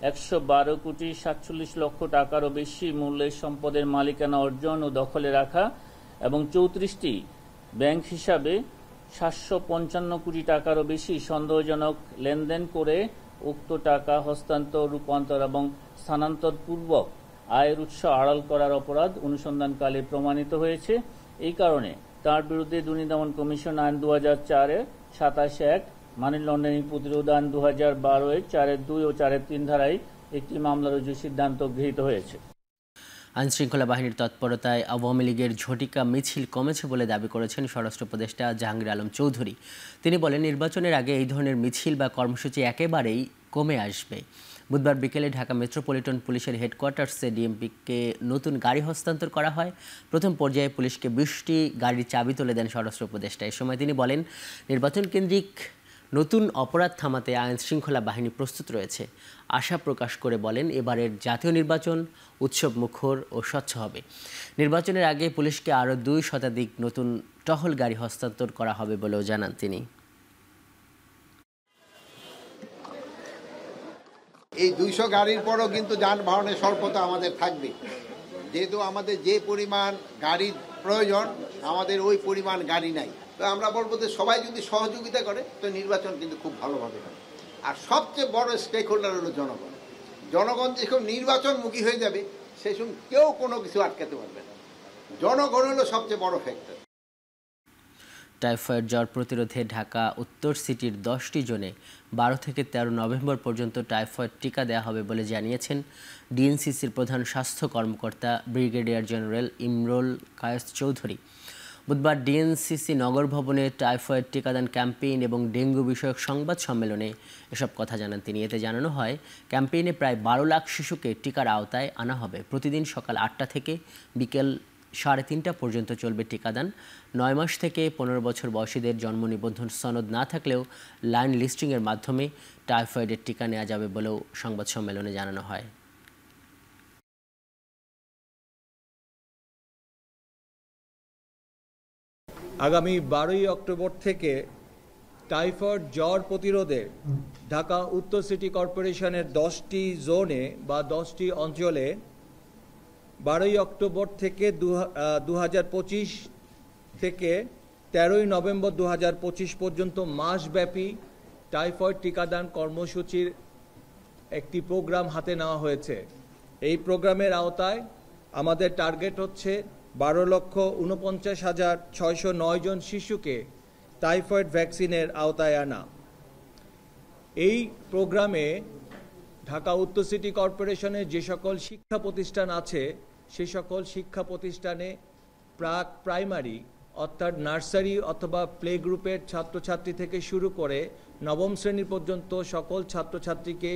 112 কোটি 47 লক্ষ টাকারও বেশি মূল্যের সম্পদের মালিকানা অর্জন ও দখলে রাখা এবং 34টি ব্যাংক হিসাবে 755 কোটি টাকারও বেশি সন্দেহজনক লেনদেন করে উক্ত টাকা হস্তান্তর, রূপান্তর এবং স্থানান্তর পূর্বক আয়ের উৎস আড়াল করার অপরাধ অনুসন্ধানকালে প্রমাণিত হয়েছে। এই কারণে তার বিরুদ্ধে দুর্নীতি দমন কমিশন আইন 2004-এর 27(1), মানি লন্ডারিং প্রতিরোধ আইন 2012-এর 4(2) ও 4(3) ধারায় একটি মামলা রুজুর সিদ্ধান্ত গৃহীত হয়েছে। আইনশৃঙ্খলা বাহিনীর তৎপরতায় আওয়ামী লীগের ঝটিকা মিছিল কমেছে বলে দাবি করেছেন স্বরাষ্ট্র উপদেষ্টা জাহাঙ্গীর আলম চৌধুরী। তিনি বলেন, নির্বাচনের আগে এই ধরনের মিছিল বা কর্মসূচি একেবারেই কমে আসবে। বুধবার বিকেলে ঢাকা মেট্রোপলিটন পুলিশের হেডকোয়ার্টার্সে ডিএমপিকে নতুন গাড়ি হস্তান্তর করা হয়। প্রথম পর্যায়ে পুলিশকে 20টি গাড়ির চাবি তুলে দেন স্বরাষ্ট্র উপদেষ্টা। এ সময় তিনি বলেন, নির্বাচন কেন্দ্রিক নতুন অপরাধ থামাতে আইনশৃঙ্খলা বাহিনী প্রস্তুত রয়েছে। আশা প্রকাশ করে বলেন, এবারের জাতীয় নির্বাচন উৎসব মুখর ও স্বচ্ছ হবে। নির্বাচনের আগে পুলিশকে আরও 2 শতাধিক নতুন টহল গাড়ি হস্তান্তর করা হবে বলেও জানান তিনি। এই 200 গাড়ির পরও কিন্তু যানবাহনের স্বল্পতা আমাদের থাকবে, যেহেতু আমাদের যে পরিমাণ গাড়ির প্রয়োজন আমাদের ওই পরিমাণ গাড়ি নাই। তো আমরা বলবো যে সবাই যদি সহযোগিতা করে তো নির্বাচন কিন্তু খুব ভালোভাবে হবে। আর সবচেয়ে বড় স্টেক হোল্ডার হলো জনগণ। জনগণ যখন নির্বাচনমুখী হয়ে যাবে সেই সময় কেউ কোনো কিছু আটকাতে পারবে না। জনগণ হলো সবচেয়ে বড় ফ্যাক্টর। টাইফয়েড জ্বর প্রতিরোধে ঢাকা উত্তর সিটির 10টি জোনে 12 থেকে 13 নভেম্বর পর্যন্ত টাইফয়েড টিকা দেওয়া হবে বলে জানিয়েছেন ডিএনসিসির প্রধান স্বাস্থ্য কর্মকর্তা ব্রিগেডিয়ার জেনারেল ইমরুল কায়েস চৌধুরী। বুধবার ডিএনসিসি নগর ভবনে টাইফয়েড টিকাদান ক্যাম্পেইন এবং ডেঙ্গু বিষয়ক সংবাদ সম্মেলনে এসব কথা জানান তিনি। এতে জানানো হয়, ক্যাম্পেইনে প্রায় 12 লাখ শিশুকে টিকার আওতায় আনা হবে। প্রতিদিন সকাল 8টা থেকে বিকেল 3:30 পর্যন্ত চলবে টিকাদান। 9 মাস থেকে 15 বছর বয়সীদের জন্ম নিবন্ধন সনদ না থাকলেও লাইন লিস্টিংয়ের মাধ্যমে টাইফয়েডের টিকা নেওয়া যাবে বলেও সংবাদ সম্মেলনে জানানো হয়। আগামী 12ই অক্টোবর থেকে টাইফয়েড জ্বর প্রতিরোধে ঢাকা উত্তর সিটি কর্পোরেশনের 10টি জোনে বা 10টি অঞ্চলে 12ই অক্টোবর থেকে 2025 থেকে 13ই নভেম্বর 2025 পর্যন্ত মাসব্যাপী টাইফয়েড টিকাদান কর্মসূচির একটি প্রোগ্রাম হাতে নেওয়া হয়েছে। এই প্রোগ্রামের আওতায় আমাদের টার্গেট হচ্ছে 12,49,609 জন শিশুকে টাইফয়েড ভ্যাকসিনের আওতায় আনা। এই প্রোগ্রামে ঢাকা উত্তর সিটি কর্পোরেশনের যে সকল শিক্ষা প্রতিষ্ঠান আছে সে সকল শিক্ষা প্রতিষ্ঠানে প্রাক প্রাইমারি অর্থাৎ নার্সারি অথবা প্লে গ্রুপের ছাত্রছাত্রী থেকে শুরু করে 9ম শ্রেণী পর্যন্ত সকল ছাত্রছাত্রীকে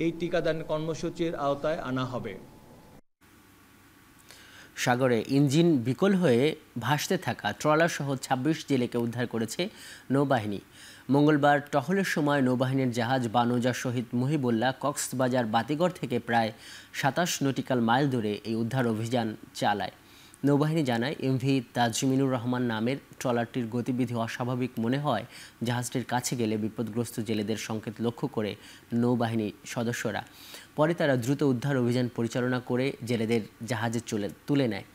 এই টিকাদান কর্মসূচির আওতায় আনা হবে। সাগরে ইঞ্জিন বিকল হয়ে ভাসতে থাকা ট্রলারসহ 26 জেলেকে উদ্ধার করেছে নৌবাহিনী। মঙ্গলবার টহলের সময় নৌবাহিনীর জাহাজ বানুজা শহীদ মুহিবুল্লাহ কক্সবাজার বাতিগড় থেকে প্রায় 27 নটিক্যাল মাইল দূরে এই উদ্ধার অভিযান চালায়। নৌবাহিনী জানায়, এমভি তাজমিনুর রহমান নামের ট্রলারটির গতিবিধি অস্বাভাবিক মনে হয় জাহাজটির কাছে গেলে বিপদগ্রস্ত জেলেদের সংকেত লক্ষ্য করে নৌবাহিনী সদস্যরা। পরে তারা দ্রুত উদ্ধার অভিযান পরিচালনা করে জেলেদের জাহাজে তুলে নেয়।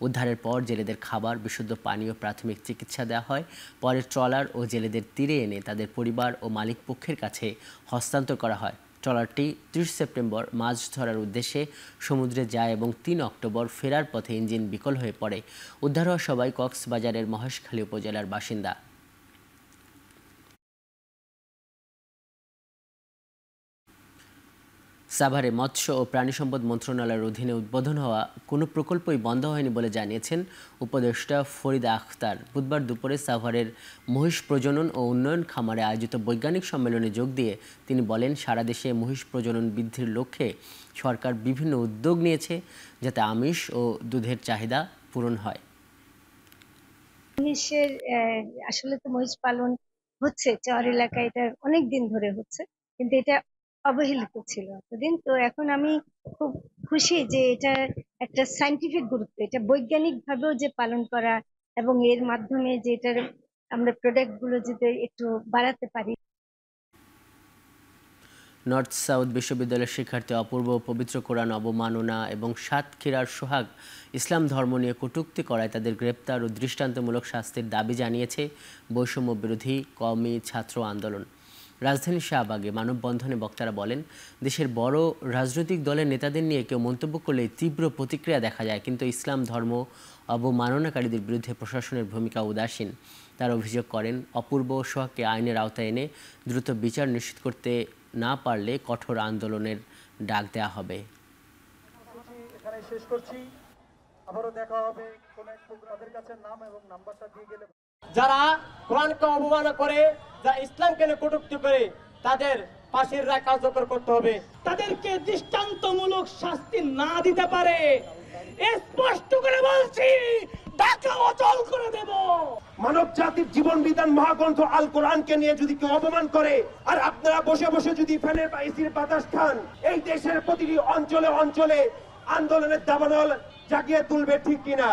উদ্ধারের পর জেলেদের খাবার, বিশুদ্ধ পানি ও প্রাথমিক চিকিৎসা দেওয়া হয়। পরে ট্রলার ও জেলেদের তীরে এনে তাদের পরিবার ও মালিক পক্ষের কাছে হস্তান্তর করা হয়। ট্রলারটি 30 সেপ্টেম্বর মাছ ধরার উদ্দেশ্যে সমুদ্রে যায় এবং 3 অক্টোবর ফেরার পথে ইঞ্জিন বিকল হয়ে পড়ে। উদ্ধার হওয়া সবাই কক্সবাজারের মহেশখালী উপজেলার বাসিন্দা। সাভারে মৎস্য ও প্রাণী সম্পদ মন্ত্রণালয়ের অধীনে উদ্বোধন হওয়া কোনো প্রকল্পই বন্ধ হয়নি বলে জানিয়েছেন উপদেষ্টা ফরিদা আখতার। বুধবার দুপুরে সাভারের মহিষ প্রজনন ও উন্নয়ন খামারে আয়োজিত বৈজ্ঞানিক সম্মেলনে যোগ দিয়ে তিনি বলেন, সারা দেশে মহিষ প্রজনন বৃদ্ধির লক্ষ্যে সরকার বিভিন্ন উদ্যোগ নিয়েছে যাতে আমিষ ও দুধের চাহিদা পূরণ হয়। মহিষের আসলে তো মহিষ পালন হচ্ছে চর এলাকায়, এটা অনেক দিন ধরে হচ্ছে, কিন্তু এটা অবহেলিত ছিল এতদিন। তো এখন আমি খুব খুশি যে এটা একটা সায়েন্টিফিক গুরুত্ব, এটা বৈজ্ঞানিক ভাবেও যে পালন করা এবং এর মাধ্যমে যে এটার আমরা প্রোডাক্ট গুলো যদি একটু বাড়াতে পারি। নর্থ সাউথ বিশ্ববিদ্যালয়ের শিক্ষার্থী অপূর্ব পবিত্র কোরআন অবমাননা এবং সাতক্ষীরার সোহাগ ইসলাম ধর্ম নিয়ে কটূক্তি করায় তাদের গ্রেপ্তার ও দৃষ্টান্তমূলক শাস্তির দাবি জানিয়েছে বৈষম্য বিরোধী কওমি ছাত্র আন্দোলন। রাজধানীর শাহবাগে মানববন্ধনে বক্তারা বলেন, দেশের বড় রাজনৈতিক দলের নেতাদের নিয়ে কেউ মন্তব্য করলে তীব্র প্রতিক্রিয়া দেখা যায়, কিন্তু ইসলাম ধর্ম অবমাননাকারীদের বিরুদ্ধে প্রশাসনের ভূমিকা উদাসীন। তারা অভিযোগ করেন, অপূর্ব ও সোহাগকে আইনের আওতায় এনে দ্রুত বিচার নিশ্চিত করতে না পারলে কঠোর আন্দোলনের ডাক দেওয়া হবে। যারা কোরআনকে অবমাননা করে, যারা ইসলামকে কটূক্তি করে, তাদের ফাঁসির রায় কার্যকর করতে হবে। তাদেরকে দৃষ্টান্তমূলক শাস্তি না দিতে পারে স্পষ্ট করে বলছি, ঢাকা অচল করে দেব। মানব জাতির জীবন বিধান মহাগ্রন্থ আল কোরআনকে নিয়ে যদি কেউ অপমান করে, আর আপনারা বসে বসে যদি ফ্যানের বা এসির বাতাস খান, এই দেশের প্রতিটি অঞ্চলে অঞ্চলে আন্দোলনের দাবানল জাগিয়ে তুলবে, ঠিক কিনা?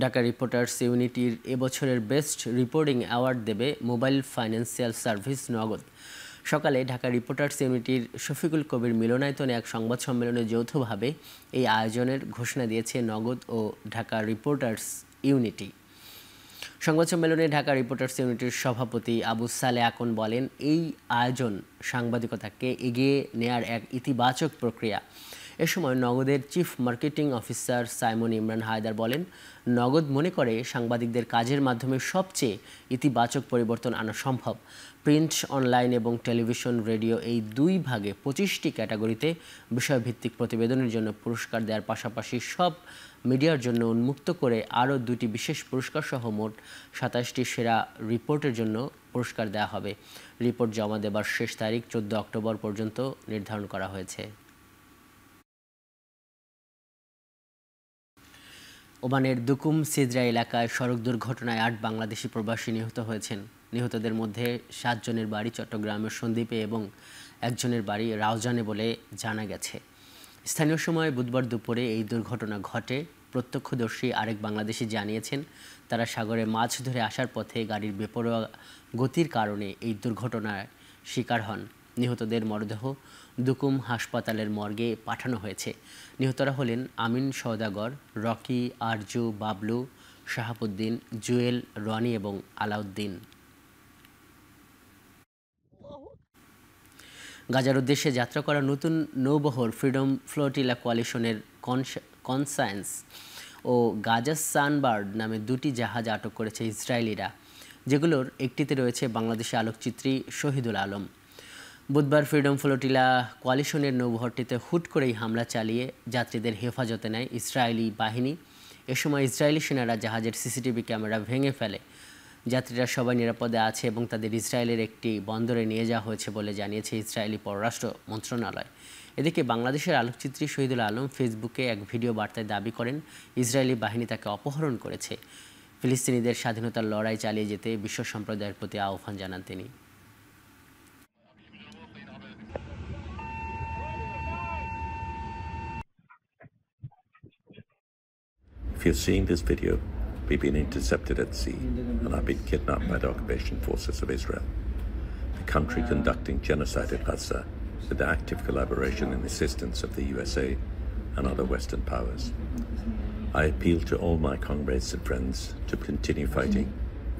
ঢাকা রিপোর্টার্স ইউনিটির এবছরের বেস্ট রিপোর্টিং অ্যাওয়ার্ড দেবে মোবাইল ফাইন্যান্সিয়াল সার্ভিস নগদ। সকালে ঢাকা রিপোর্টার্স ইউনিটির শফিকুল কবির মিলনায়তনে এক সংবাদ সম্মেলনে যৌথভাবে এই আয়োজনের ঘোষণা দিয়েছে নগদ ও ঢাকা রিপোর্টার্স ইউনিটি। সংবাদ সম্মেলনে ঢাকা রিপোর্টার্স ইউনিটির সভাপতি আবু সালে আকন বলেন, এই আয়োজন সাংবাদিকতাকে এগিয়ে নেয়ার এক ইতিবাচক প্রক্রিয়া। এ সময় নগদের chief marketing officer Saimon Imran Haider বলেন, নগদ মনে করে সাংবাদিকদের কাজের মাধ্যমে সবচেয়ে ইতিবাচক পরিবর্তন আনা সম্ভব। প্রিন্ট, অনলাইন এবং টেলিভিশন, রেডিও এই দুই ভাগে 25টি ক্যাটাগরিতে বিষয়ভিত্তিক প্রতিবেদনের জন্য পুরস্কার দেওয়ার পাশাপাশি সব মিডিয়ার জন্য উন্মুক্ত করে আরও 2টি বিশেষ পুরস্কার সহ মোট 27টি সেরা রিপোর্টের জন্য পুরস্কার দেওয়া হবে। রিপোর্ট জমা দেবার শেষ তারিখ 14 অক্টোবর পর্যন্ত নির্ধারণ করা হয়েছে। ওমানের দুকুম সিজরা এলাকায় সড়ক দুর্ঘটনায় 8 বাংলাদেশি প্রবাসী নিহত হয়েছেন। নিহতদের মধ্যে 7 জনের বাড়ি চট্টগ্রামের সন্দ্বীপে এবং একজনের বাড়ি রাউজানে বলে জানা গেছে। স্থানীয় সময় বুধবার দুপুরে এই দুর্ঘটনা ঘটে। প্রত্যক্ষদর্শী আরেক বাংলাদেশি জানিয়েছেন, তারা সাগরে মাছ ধরে আসার পথে গাড়ির বেপরোয়া গতির কারণে এই দুর্ঘটনার শিকার হন। নিহতদের মরদেহ দুকুম হাসপাতালের মর্গে পাঠানো হয়েছে। নিহতরা হলেন আমিন সওদাগর, রকি, আরজু, বাবলু, শাহাবুদ্দিন, জুয়েল, রনি এবং আলাউদ্দিন। গাজার উদ্দেশ্যে যাত্রা করা নতুন নৌবহর ফ্রিডম ফ্লোটিলা কোয়ালিশনের কনসায়েন্স ও গাজা সানবার্ড নামে 2টি জাহাজ আটক করেছে ইসরায়েলিরা, যেগুলোর একটিতে রয়েছে বাংলাদেশি আলোকচিত্রী শহীদুল আলম। বুধবার ফ্রিডম ফ্লোটিলা কোয়ালিশনের নৌবহরটিতে হুট করেই হামলা চালিয়ে যাত্রীদের হেফাজতে নেয় ইসরায়েলি বাহিনী। এ সময় ইসরায়েলি সেনারা জাহাজের সিসিটিভি ক্যামেরা ভেঙে ফেলে। যাত্রীরা সবাই নিরাপদে আছে এবং তাদের ইসরায়েলের একটি বন্দরে নিয়ে যাওয়া হয়েছে বলে জানিয়েছে ইসরায়েলি পররাষ্ট্র মন্ত্রণালয়। এদিকে বাংলাদেশের আলোকচিত্রী শহীদুল আলম ফেসবুকে এক ভিডিও বার্তায় দাবি করেন, ইসরায়েলি বাহিনী তাকে অপহরণ করেছে। ফিলিস্তিনিদের স্বাধীনতার লড়াই চালিয়ে যেতে বিশ্ব সম্প্রদায়ের প্রতি আহ্বান জানান তিনি। If you're seeing this video, we've been intercepted at sea and I've been kidnapped by the occupation forces of Israel, the country conducting genocide in Gaza with the active collaboration and assistance of the USA and other Western powers. I appeal to all my comrades and friends to continue fighting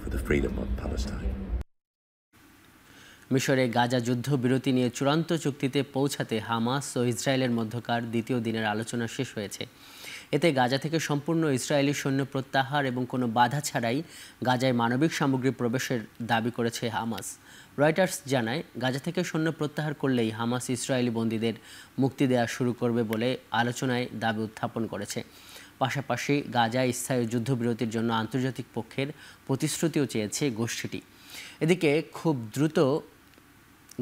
for the freedom of Palestine. মিশরে গাজা যুদ্ধবিরতি নিয়ে চূড়ান্ত চুক্তিতে পৌঁছাতে Hamas ও ইসরায়েলের মধ্যকার দ্বিতীয় দিনের আলোচনা শেষ হয়েছে। এতে গাজা থেকে সম্পূর্ণ ইসরায়েলি সৈন্য প্রত্যাহার এবং কোনো বাধা ছাড়াই গাজায় মানবিক সামগ্রী প্রবেশের দাবি করেছে হামাস। রয়টার্স জানায়, গাজা থেকে সৈন্য প্রত্যাহার করলেই হামাস ইসরায়েলি বন্দীদের মুক্তি দেওয়া শুরু করবে বলে আলোচনায় দাবি উত্থাপন করেছে। পাশাপাশি গাজায় স্থায়ী যুদ্ধবিরতির জন্য আন্তর্জাতিক পক্ষের প্রতিশ্রুতিও চেয়েছে গোষ্ঠীটি। এদিকে খুব দ্রুত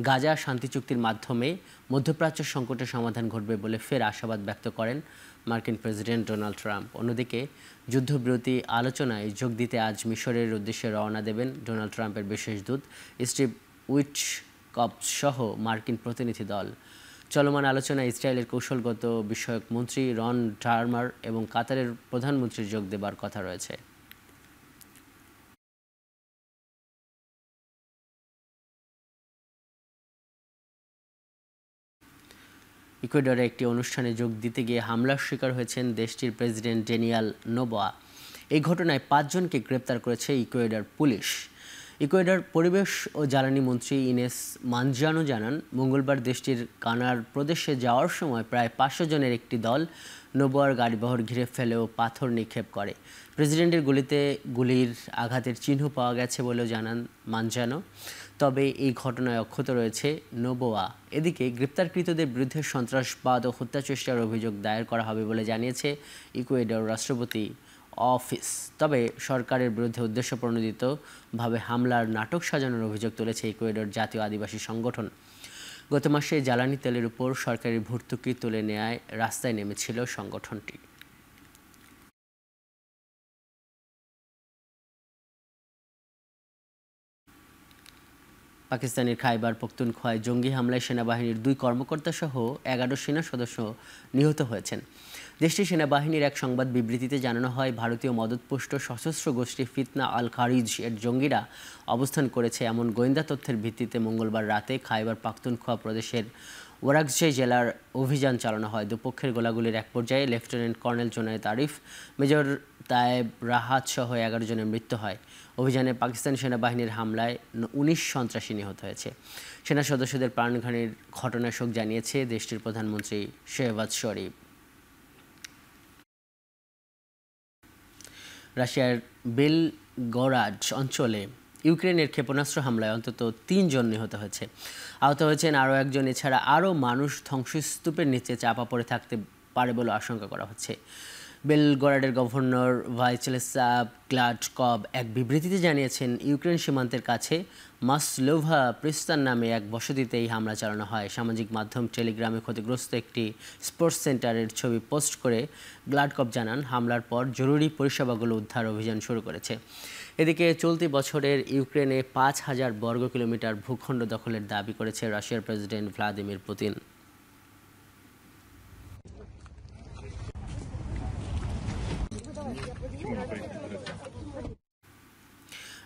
গাজা শান্তি চুক্তির মাধ্যমে মধ্যপ্রাচ্য সংকটের সমাধান ঘটবে বলে ফের আশাবাদ ব্যক্ত করেন মার্কিন প্রেসিডেন্ট ডোনাল্ড ট্রাম্প। অন্যদিকে যুদ্ধবিরতি আলোচনায় যোগ দিতে আজ মিশরের উদ্দেশ্যে রওনা দেবেন ডোনাল্ড ট্রাম্পের বিশেষ দূত স্টিভ উইটকফ সহ মার্কিন প্রতিনিধি দল। চলমান আলোচনায় ইসরায়েলের কৌশলগত বিষয়ক মন্ত্রী রন ডারমার এবং কাতারের প্রধানমন্ত্রীর যোগ দেবার কথা রয়েছে। ইকুয়েডরে একটি অনুষ্ঠানে যোগ দিতে গিয়ে হামলার শিকার হয়েছেন দেশটির প্রেসিডেন্ট ড্যানিয়েল নোবোয়া। এই ঘটনায় 5 জনকে গ্রেপ্তার করেছে ইকুয়েডর পুলিশ। ইকুয়েডর পরিবেশ ও জ্বালানি মন্ত্রী ইনেস মানজানো জানান, মঙ্গলবার দেশটির কানার প্রদেশে যাওয়ার সময় প্রায় 500 জনের একটি দল নোবোয়ার গাড়িবহর ঘিরে ফেলেও পাথর নিক্ষেপ করে। প্রেসিডেন্টের গুলির আঘাতের চিহ্ন পাওয়া গেছে বলেও জানান মানজানো। তবে এই ঘটনায় অক্ষত রয়েছে নোবোয়া। এদিকে গ্রেপ্তারকৃতদের বিরুদ্ধে সন্ত্রাসবাদ ও হত্যাচেষ্টার অভিযোগ দায়ের করা হবে বলে জানিয়েছে ইকুয়েডর রাষ্ট্রপতি অফিস। তবে সরকারের বিরুদ্ধে উদ্দেশ্যপ্রণোদিতভাবে হামলার নাটক সাজানোর অভিযোগ তুলেছে ইকুয়েডর জাতীয় আদিবাসী সংগঠন। গত মাসে জ্বালানি তেলের উপর সরকারি ভর্তুকি তুলে নেয়ায় রাস্তায় নেমেছিল সংগঠনটি। পাকিস্তানের খাইবার পখতুনখোয়ায় জঙ্গি হামলায় সেনাবাহিনীর 2 কর্মকর্তা সহ 11 সেনা সদস্য নিহত হয়েছেন। দেশটির সেনাবাহিনীর এক সংবাদ বিবৃতিতে জানানো হয়, ভারতীয় মদতপুষ্ট সশস্ত্র গোষ্ঠী ফিতনা আল খারিজ এর জঙ্গিরা অবস্থান করেছে এমন গোয়েন্দা তথ্যের ভিত্তিতে মঙ্গলবার রাতে খাইবার পাখতুনখোয়া প্রদেশের ওরাকজাই জেলার অভিযান চালানো হয়। দুপক্ষের গোলাগুলির এক পর্যায়ে lieutenant colonel Junaid Arif, major Tayeb Rahat সহ 11 জনের মৃত্যু হয়। অভিযানে পাকিস্তানি সেনাবাহিনীর হামলায় 19 সন্ত্রাসী নিহত হয়েছে। সেনা সদস্যদের প্রাণহানির ঘটনায় শোক জানিয়েছে দেশটির প্রধানমন্ত্রী শেহবাজ শরীফ। রাশিয়ার বেলগরাড অঞ্চলে ইউক্রেনের ক্ষেপণাস্ত্র হামলায় অন্তত 3 জন নিহত হয়েছে। আহত হয়েছেন আরও একজন। এছাড়া আরও মানুষ ধ্বংসস্তূপের নিচে চাপা পড়ে থাকতে পারে বলে আশঙ্কা করা হচ্ছে। বেলগরাডের গভর্নর ভাইচেলাসাভ গ্লাডকভ এক বিবৃতিতে জানিয়েছেন, ইউক্রেন সীমান্তের কাছে মাসলোভা প্রিস্তান নামে এক বসতিতে এই হামলা চালানো হয়। সামাজিক মাধ্যম টেলিগ্রামে ক্ষতিগ্রস্ত একটি স্পোর্টস সেন্টারের ছবি পোস্ট করে গ্লাডকভ জানান, হামলার পর জরুরি পরিষেবাগুলো উদ্ধার অভিযান শুরু করেছে। এদিকে চলতি বছরের ইউক্রেনে 5000 বর্গ কিলোমিটার ভূখণ্ড দখলের দাবি করেছে রাশিয়ার প্রেসিডেন্ট ভ্লাদিমির পুতিন।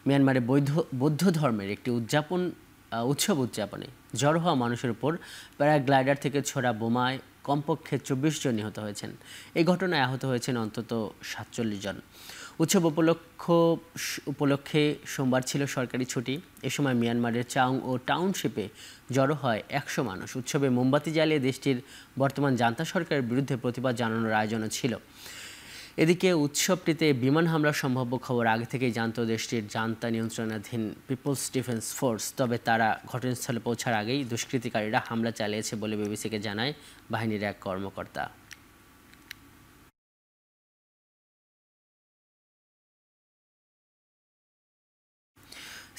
মিয়ানমারে বৌদ্ধ ধর্মের একটি উৎসব উদযাপনে জড়ো হওয়া মানুষের উপর প্যারাগ্লাইডার থেকে ছোড়া বোমায় কমপক্ষে 24 জন নিহত হয়েছেন। এই ঘটনায় আহত হয়েছেন অন্তত 47 জন। উৎসব উপলক্ষে সোমবার ছিল সরকারি ছুটি। এ সময় মিয়ানমারের চাং ও টাউনশিপে জড়ো হয় 100 মানুষ। উৎসবে মোমবাতি জ্বালিয়ে দেশটির বর্তমান জান্তা সরকারের বিরুদ্ধে প্রতিবাদ জানানোর আয়োজনও ছিল। এদিকে উৎসবটিতে বিমান হামলার সম্ভাব্য খবর আগে থেকেই জানত দেশটির জান্তা নিয়ন্ত্রণাধীন পিপলস ডিফেন্স ফোর্স। তবে তারা ঘটনাস্থলে পৌঁছার আগেই দুষ্কৃতিকারীরা হামলা চালিয়েছে বলে বিবিসিকে জানায় বাহিনীর এক কর্মকর্তা।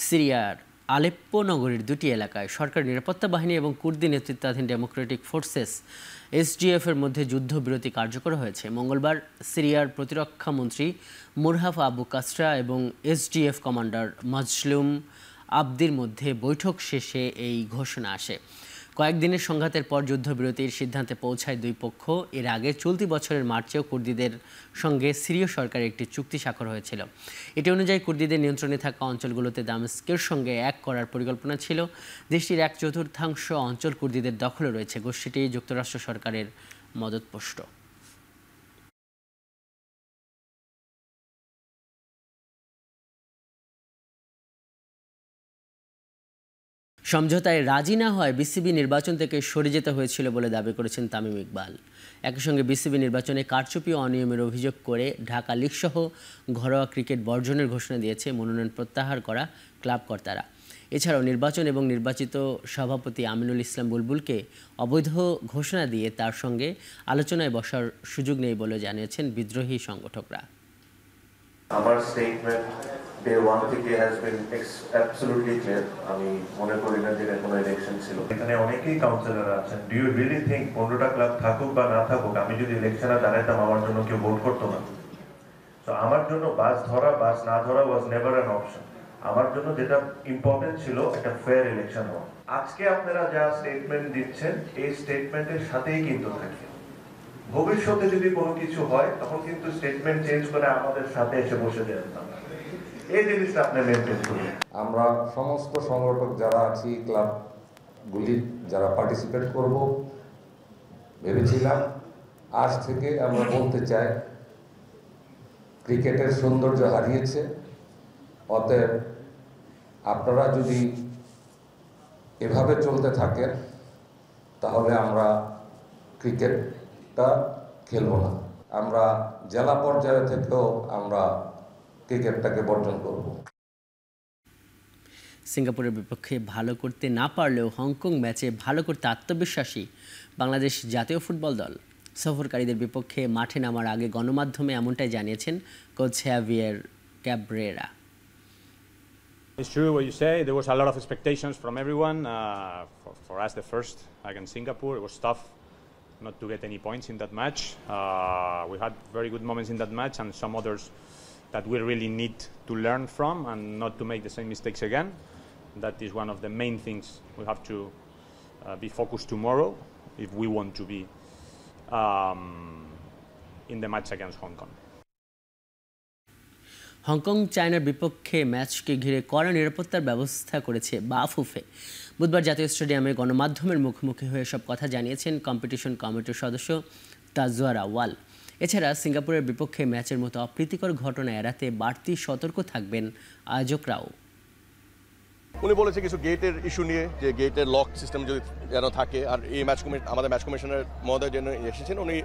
সিরিয়ার আলেপ্পো নগরীর 2টি এলাকায় সরকার নিরাপত্তা বাহিনী এবং কুর্দি নেতৃত্বাধীন ডেমোক্রেটিক ফোর্সেস এসডিএফ এর মধ্যে যুদ্ধবিরতি কার্যকর হয়েছে। মঙ্গলবার সিরিয়ার প্রতিরক্ষা মন্ত্রী মুরহাফ আবু কাসরা এবং এসডিএফ কমান্ডার মাজলুম আবদির মধ্যে বৈঠক শেষে এই ঘোষণা আসে। কয়েকদিনের সংঘাতের পর যুদ্ধবিরতির সিদ্ধান্তে পৌঁছায় 2 পক্ষ। এর আগে চলতি বছরের মার্চেও কুর্দিদের সঙ্গে সিরীয় সরকারের একটি চুক্তি স্বাক্ষর হয়েছিল। এটি অনুযায়ী কুর্দিদের নিয়ন্ত্রণে থাকা অঞ্চলগুলোতে দামেস্কের সঙ্গে এক করার পরিকল্পনা ছিল। দেশটির 1/4 অঞ্চল কুর্দিদের দখলে রয়েছে। গোষ্ঠীটি যুক্তরাষ্ট্র সরকারের মদতপুষ্ট। সমঝোতায় রাজি না হয় বিসিবি নির্বাচন থেকে সরে যেতে হয়েছিল বলে দাবি করেছেন তামিম ইকবাল। একই সঙ্গে বিসিবি নির্বাচনে কারচুপি ও অনিয়মের অভিযোগ করে ঢাকা লিগসহ ঘরোয়া ক্রিকেট বর্জনের ঘোষণা দিয়েছে মনোনয়ন প্রত্যাহার করা ক্লাব কর্তারা। এছাড়াও নির্বাচন এবং নির্বাচিত সভাপতি আমিনুল ইসলাম বুলবুলকে অবৈধ ঘোষণা দিয়ে তার সঙ্গে আলোচনায় বসার সুযোগ নেই বলে জানিয়েছেন বিদ্রোহী সংগঠকরা। আমার স্টেটমেন্ট ডে 1 থেকে হ্যাজ বিন অ্যাবসলিউটলি ক্লিয়ার। আমি মনে করি না যে কোনো ইলেকশন ছিল। এখানে অনেকেই কাউন্সিলর আছেন। ডু ইউ রিয়েলি থিংক 15টা ক্লাব থাকুক বা না থাকুক, আমি যদি ইলেকশনে দাঁড়াইতাম আমার জন্য কেউ ভোট করতো না? তো আমার জন্য বাস ধরা বাস না ধরা ওয়াজ নেভার অ্যান অপশন। আমার জন্য যেটা ইম্পর্টেন্ট ছিল একটা ফেয়ার ইলেকশন হওয়া। আজকে আপনারা যা স্টেটমেন্ট দিচ্ছেন এই স্টেটমেন্টের সাথেই কিন্তু থাকে। ভবিষ্যতে যদি কোনো কিছু হয় তখন কিন্তু স্টেটমেন্ট চেঞ্জ করে আমাদের সাথে এসে বসে দেন না। এই জিনিসটা আপনি মেনটেন করুন। আমরা সমস্ত সংগঠক যারা আছি, ক্লাবগুলি যারা পার্টিসিপেট করব, ভেবেছিলাম আজ থেকে আমরা বলতে চাই ক্রিকেটের সৌন্দর্য হারিয়েছে, অতএব আপনারা যদি এভাবে চলতে থাকেন তাহলে আমরা ক্রিকেটটা খেলব না। আমরা জেলা পর্যায়ে থেকেও আমরা ক্রিকেটটাকে বর্জন করব। সিঙ্গাপুরের বিপক্ষে ভালো করতে না পারলেও হংকং ম্যাচে ভালো করতে আত্মবিশ্বাসী বাংলাদেশ জাতীয় ফুটবল দল। সফরকারীদের বিপক্ষে মাঠে নামার আগে গণমাধ্যমে এমনটাই জানিয়েছেন coach heavier Cabrera. It's true what you say. There was a lot of expectations from everyone. For us, the first against Singapore, it was tough not to get any points in that match. We had very good moments in that match and some others that we really need to learn from and not to make the same mistakes again. That is one of the main things we have to be focused tomorrow if we want to be in the match against Hong Kong. Hong Kong চায়নার বিপক্ষে ম্যাচকে ঘিরে কড়া নিরাপত্তার ব্যবস্থা করেছে বাফুফে। বুধবার জাতীয় স্টেডিয়ামে গণমাধ্যমের মুখোমুখি হয়ে সব কথা জানিয়েছেন কম্পিটিশন কমিটির সদস্য তাজওয়ারা ওয়াল। এছাড়া সিঙ্গাপুরের বিপক্ষে ম্যাচের মতো অপ্রীতিকর ঘটনা এড়াতে বাড়তি সতর্ক থাকবেন আয়োজকরাও। উনি বলেছে কিছু গেটের ইস্যু নিয়ে, যে গেটের লক সিস্টেম যদি যেন থাকে। আর এই আমাদের ম্যাচ কমিশনার মহোদয় যেন এসেছেন, উনি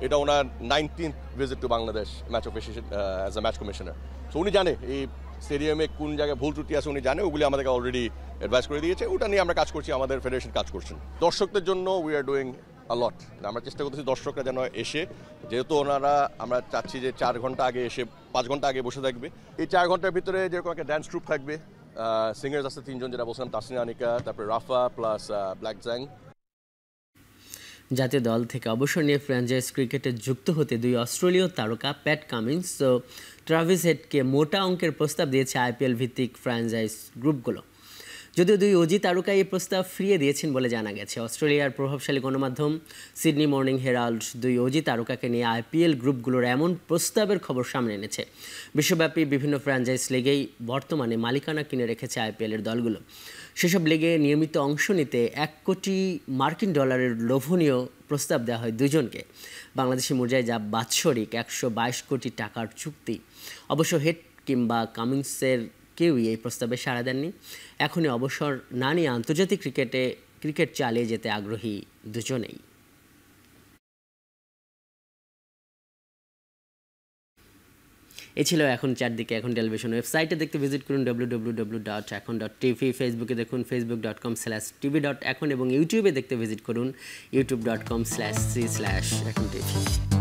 এটা ওনার 19th visit to Bangladesh match officiation as a match commissioner. So উনি জানে এই স্টেডিয়ামে কোন জায়গায় ভুল ত্রুটি আছে, উনি জানে, ওগুলি আমাদেরকে অলরেডি অ্যাডভাইস করে দিয়েছে। ওটা নিয়ে আমরা কাজ করছি, আমাদের ফেডারেশন কাজ করছেন। দর্শকদের জন্য উই আর ডুইং আ লট। আমরা চেষ্টা করতেছি দর্শকরা যেন এসে, যেহেতু ওনারা আমরা চাচ্ছি যে 4 ঘন্টা আগে এসে 5 ঘন্টা আগে বসে থাকবে। এই 4 ঘন্টার ভিতরে যেরকম একটা ড্যান্স ট্রুপ থাকবে, সিঙ্গার্স আছে 3 জন, যেটা বলছিলাম, তাসনিয়া আনিকা, তারপরে রাফা প্লাস ব্ল্যাক জ্যাং। জাতীয় দল থেকে অবসর নিয়ে ফ্র্যাঞ্চাইজ ক্রিকেটে যুক্ত হতে 2 অস্ট্রেলীয় তারকা প্যাট কামিন্স ও ট্রাভিস হেডকে মোটা অঙ্কের প্রস্তাব দিয়েছে আইপিএল ভিত্তিক ফ্র্যাঞ্চাইজ গ্রুপগুলো। যদিও 2 অজি তারকা এই প্রস্তাব ফিরিয়ে দিয়েছেন বলে জানা গেছে। অস্ট্রেলিয়ার প্রভাবশালী গণমাধ্যম সিডনি মর্নিং হেরাল্ড 2 অজি তারকাকে নিয়ে আইপিএল গ্রুপগুলোর এমন প্রস্তাবের খবর সামনে এনেছে। বিশ্বব্যাপী বিভিন্ন ফ্র্যাঞ্চাইজ লিগেই বর্তমানে মালিকানা কিনে রেখেছে আইপিএলের দলগুলো। সেসব লিগে নিয়মিত অংশ নিতে $1 কোটি লোভনীয় প্রস্তাব দেওয়া হয় 2 জনকে। বাংলাদেশি মুদ্রায় যা বাৎসরিক 122 কোটি টাকার চুক্তি। অবশ্য হেড কিংবা কামিন্সের কেউই এই প্রস্তাবে সাড়া দেননি। এখনই অবসর না নিয়ে আন্তর্জাতিক ক্রিকেট চালিয়ে যেতে আগ্রহী দুজনেই। এ ছিল এখন চারদিকে এখন টেলিভিশন। ওয়েবসাইটে দেখতে ভিজিট করুন www.ekon.tv, ফেসবুকে দেখুন facebook.com/tv.ekon এবং ইউটিউবে দেখতে ভিজিট করুন youtube.com/c/ekontv।